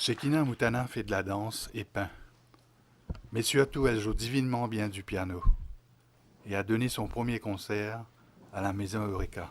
Shekina Moutana fait de la danse et peint, mais surtout elle joue divinement bien du piano et a donné son premier concert à la Maison Eureka.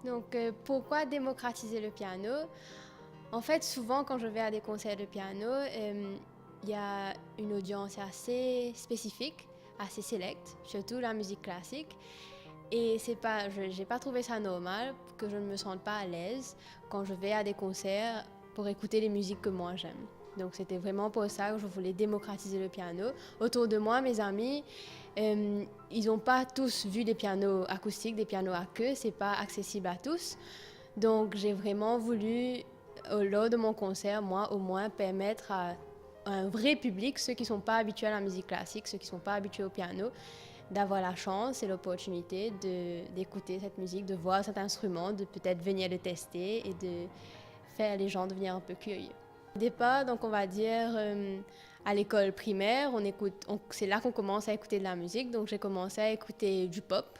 Donc, pourquoi démocratiser le piano? En fait, souvent, quand je vais à des concerts de piano, il y a une audience assez spécifique, assez sélecte, surtout la musique classique. Et j'ai pas trouvé ça normal que je ne me sente pas à l'aise quand je vais à des concerts pour écouter les musiques que moi j'aime. Donc c'était vraiment pour ça que je voulais démocratiser le piano. Autour de moi, mes amis, ils n'ont pas tous vu des pianos acoustiques, des pianos à queue, c'est pas accessible à tous. Donc j'ai vraiment voulu, lors de mon concert, moi au moins, permettre à un vrai public, ceux qui ne sont pas habitués à la musique classique, ceux qui ne sont pas habitués au piano, d'avoir la chance et l'opportunité d'écouter cette musique, de voir cet instrument, de peut-être venir le tester et de faire les gens devenir un peu curieux. Au départ, donc on va dire à l'école primaire, c'est là qu'on commence à écouter de la musique. Donc j'ai commencé à écouter du pop,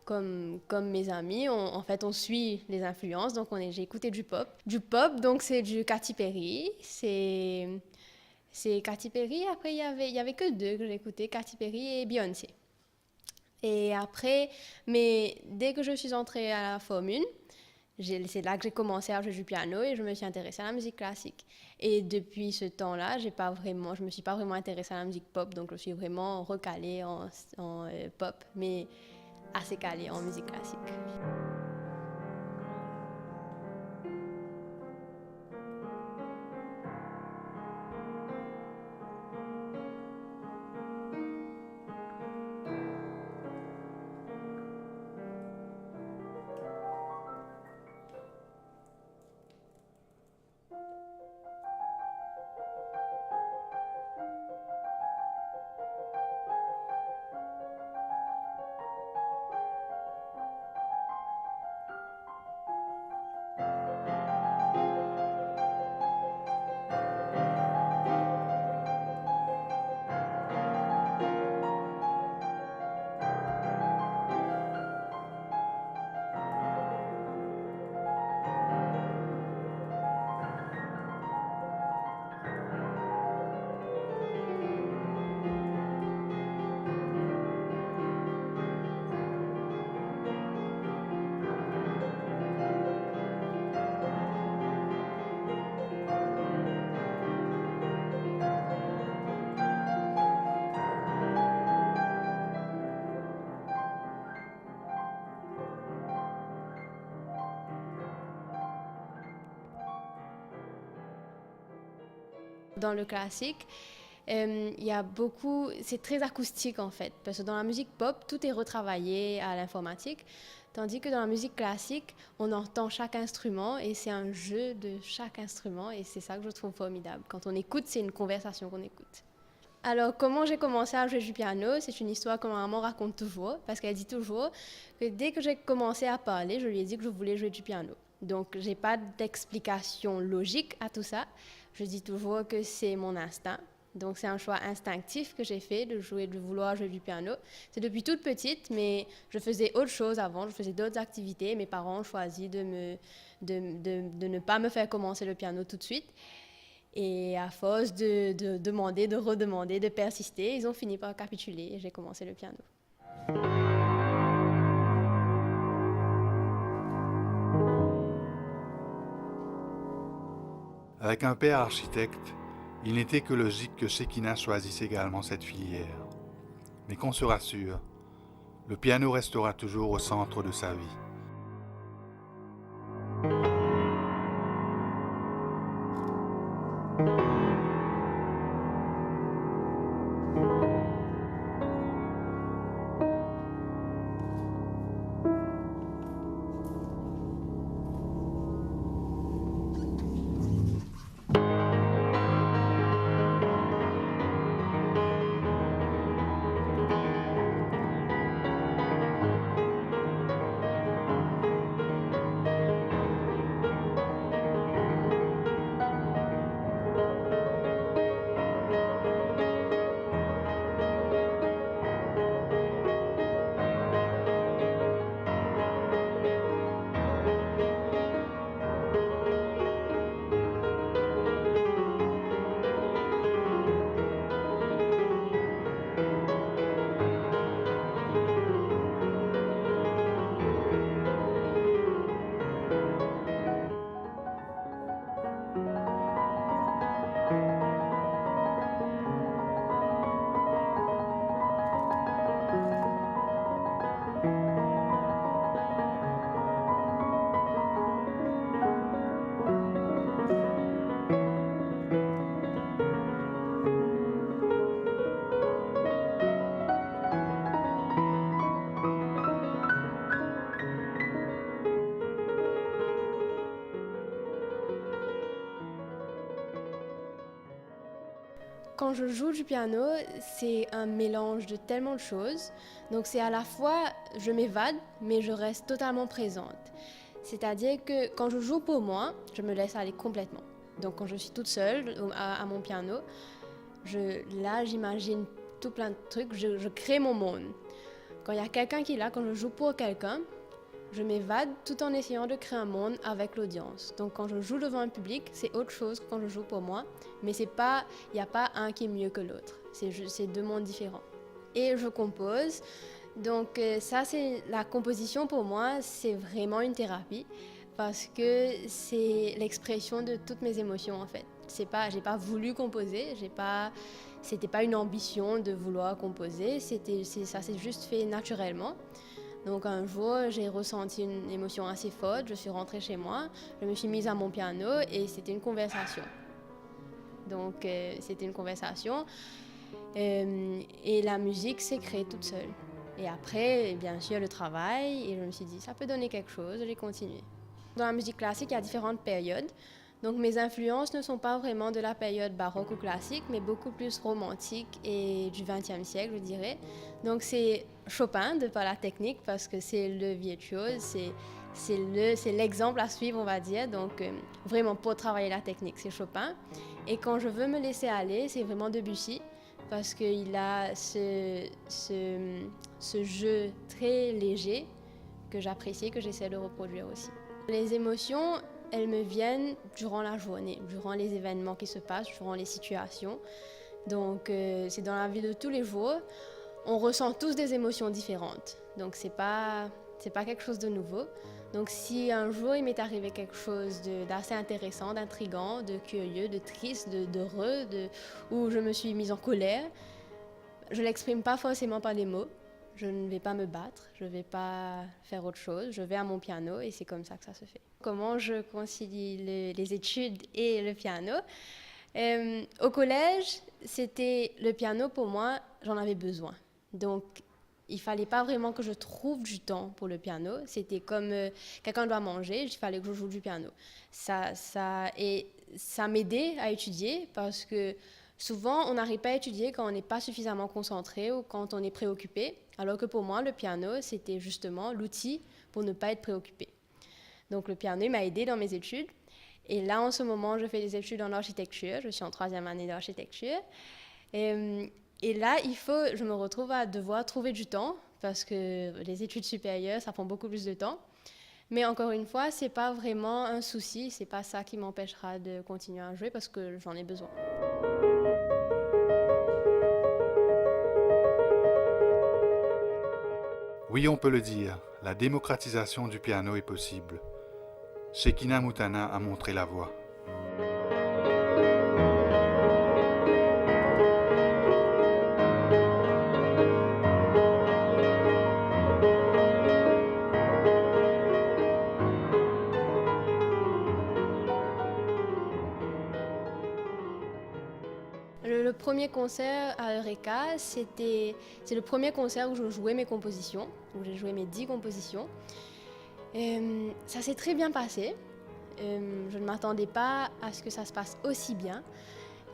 comme mes amis. En fait, on suit les influences. Donc j'ai écouté du pop. Du pop, donc c'est du Katy Perry. C'est Katy Perry. Après, il y avait que deux que j'écoutais, Katy Perry et Beyoncé. Et après, mais dès que je suis entrée à la Forme 1, c'est là que j'ai commencé à jouer du piano et je me suis intéressée à la musique classique. Et depuis ce temps-là, je me suis pas vraiment intéressée à la musique pop, donc je suis vraiment recalée en pop, mais assez calée en musique classique. Dans le classique, il y a beaucoup, c'est très acoustique en fait, parce que dans la musique pop, tout est retravaillé à l'informatique, tandis que dans la musique classique, on entend chaque instrument et c'est un jeu de chaque instrument et c'est ça que je trouve formidable. Quand on écoute, c'est une conversation qu'on écoute. Alors, comment j'ai commencé à jouer du piano? C'est une histoire que ma maman raconte toujours, parce qu'elle dit toujours que dès que j'ai commencé à parler, je lui ai dit que je voulais jouer du piano. Donc, je n'ai pas d'explication logique à tout ça. Je dis toujours que c'est mon instinct. Donc, c'est un choix instinctif que j'ai fait de vouloir jouer du piano. C'est depuis toute petite, mais je faisais autre chose avant, je faisais d'autres activités. Mes parents ont choisi de ne pas me faire commencer le piano tout de suite. Et à force de demander, de redemander, de persister, ils ont fini par capituler et j'ai commencé le piano. Avec un père architecte, il n'était que logique que Shekinah choisisse également cette filière. Mais qu'on se rassure, le piano restera toujours au centre de sa vie. Quand je joue du piano, c'est un mélange de tellement de choses. Donc c'est à la fois, je m'évade, mais je reste totalement présente. C'est-à-dire que quand je joue pour moi, je me laisse aller complètement. Donc quand je suis toute seule à mon piano, là j'imagine tout plein de trucs, je crée mon monde. Quand il y a quelqu'un qui est là, quand je joue pour quelqu'un, je m'évade tout en essayant de créer un monde avec l'audience. Donc quand je joue devant un public, c'est autre chose que quand je joue pour moi, mais il n'y a pas un qui est mieux que l'autre. C'est deux mondes différents. Et je compose. Donc ça, c'est la composition pour moi, c'est vraiment une thérapie parce que c'est l'expression de toutes mes émotions en fait. J'ai pas voulu composer, c'était pas une ambition de vouloir composer, ça s'est juste fait naturellement. Donc un jour, j'ai ressenti une émotion assez forte, je suis rentrée chez moi, je me suis mise à mon piano et c'était une conversation. Donc c'était une conversation et la musique s'est créée toute seule. Et après, bien sûr, le travail et je me suis dit, ça peut donner quelque chose, j'ai continué. Dans la musique classique, il y a différentes périodes. Donc mes influences ne sont pas vraiment de la période baroque ou classique, mais beaucoup plus romantique et du XXe siècle, je dirais. Donc c'est Chopin, de par la technique, parce que c'est le virtuose, c'est l'exemple à suivre, on va dire. Donc vraiment pour travailler la technique, c'est Chopin. Et quand je veux me laisser aller, c'est vraiment Debussy, parce qu'il a ce jeu très léger que j'apprécie, que j'essaie de reproduire aussi. Les émotions, elles me viennent durant la journée, durant les événements qui se passent, durant les situations. Donc, c'est dans la vie de tous les jours. On ressent tous des émotions différentes. Donc, c'est pas quelque chose de nouveau. Donc, si un jour il m'est arrivé quelque chose d'assez intéressant, d'intriguant, de curieux, de triste, d'heureux, où je me suis mise en colère, je l'exprime pas forcément par des mots. Je ne vais pas me battre, je ne vais pas faire autre chose, je vais à mon piano et c'est comme ça que ça se fait. Comment je concilie les études et le piano? Au collège, c'était le piano pour moi, j'en avais besoin. Donc, il ne fallait pas vraiment que je trouve du temps pour le piano. C'était comme quelqu'un doit manger, il fallait que je joue du piano. Et ça m'aidait à étudier parce que souvent, on n'arrive pas à étudier quand on n'est pas suffisamment concentré ou quand on est préoccupé. Alors que pour moi, le piano, c'était justement l'outil pour ne pas être préoccupé. Donc le piano m'a aidé dans mes études. Et là, en ce moment, je fais des études en architecture. Je suis en 3e année d'architecture. Et là, je me retrouve à devoir trouver du temps parce que les études supérieures, ça prend beaucoup plus de temps. Mais encore une fois, c'est pas vraiment un souci. C'est pas ça qui m'empêchera de continuer à jouer parce que j'en ai besoin. Oui, on peut le dire, la démocratisation du piano est possible. Shekinah Moutana a montré la voie. Le premier concert à Eureka, c'est le premier concert où je jouais mes compositions, où j'ai joué mes 10 compositions. Ça s'est très bien passé. Je ne m'attendais pas à ce que ça se passe aussi bien.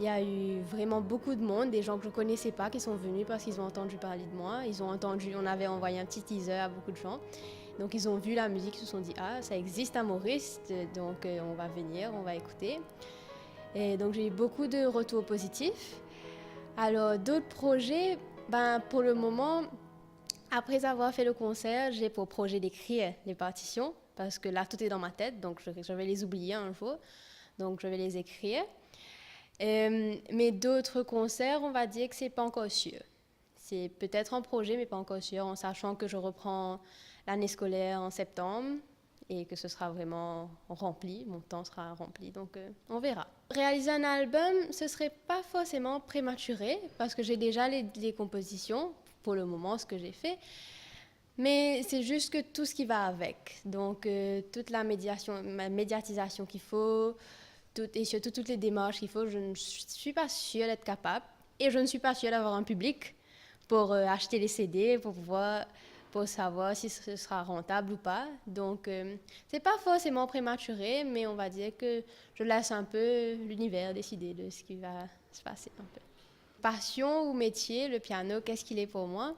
Il y a eu vraiment beaucoup de monde, des gens que je ne connaissais pas qui sont venus parce qu'ils ont entendu parler de moi. On avait envoyé un petit teaser à beaucoup de gens. Donc ils ont vu la musique, ils se sont dit « Ah, ça existe à Maurice, donc on va venir, on va écouter ». Et donc j'ai eu beaucoup de retours positifs. Alors d'autres projets, pour le moment, après avoir fait le concert, j'ai pour projet d'écrire les partitions parce que là tout est dans ma tête, donc je vais les oublier un jour, donc je vais les écrire. Mais d'autres concerts, on va dire que c'est pas encore sûr. C'est peut-être un projet, mais pas encore sûr, en sachant que je reprends l'année scolaire en septembre et que ce sera vraiment rempli, mon temps sera rempli, donc on verra. Réaliser un album, ce serait pas forcément prématuré, parce que j'ai déjà les compositions, pour le moment, ce que j'ai fait, mais c'est juste que tout ce qui va avec, donc toute la médiatisation qu'il faut, et surtout toutes les démarches qu'il faut, je ne suis pas sûre d'être capable, et je ne suis pas sûre d'avoir un public pour acheter les CD, pour savoir si ce sera rentable ou pas. Donc, c'est pas forcément prématuré, mais on va dire que je laisse un peu l'univers décider de ce qui va se passer un peu. Passion ou métier, le piano, qu'est-ce qu'il est pour moi?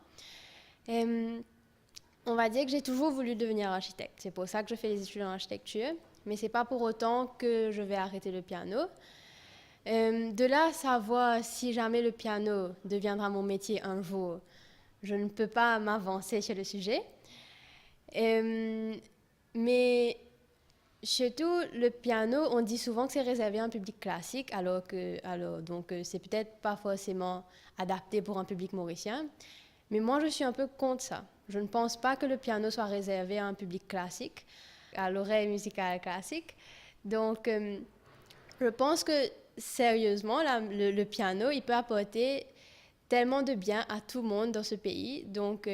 On va dire que j'ai toujours voulu devenir architecte. C'est pour ça que je fais les études en architecture, mais c'est pas pour autant que je vais arrêter le piano. De là à savoir si jamais le piano deviendra mon métier un jour, je ne peux pas m'avancer sur le sujet. Mais surtout, le piano, on dit souvent que c'est réservé à un public classique, donc c'est peut-être pas forcément adapté pour un public mauricien. Mais moi, je suis un peu contre ça. Je ne pense pas que le piano soit réservé à un public classique, à l'oreille musicale classique. Donc, je pense que sérieusement, le piano, il peut apporter tellement de bien à tout le monde dans ce pays. Donc,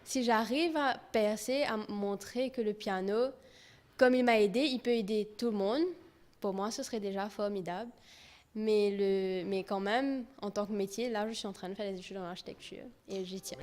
si j'arrive à percer, à montrer que le piano, comme il m'a aidé, il peut aider tout le monde, pour moi, ce serait déjà formidable. Mais quand même, en tant que métier, là, je suis en train de faire des études en architecture et j'y tiens.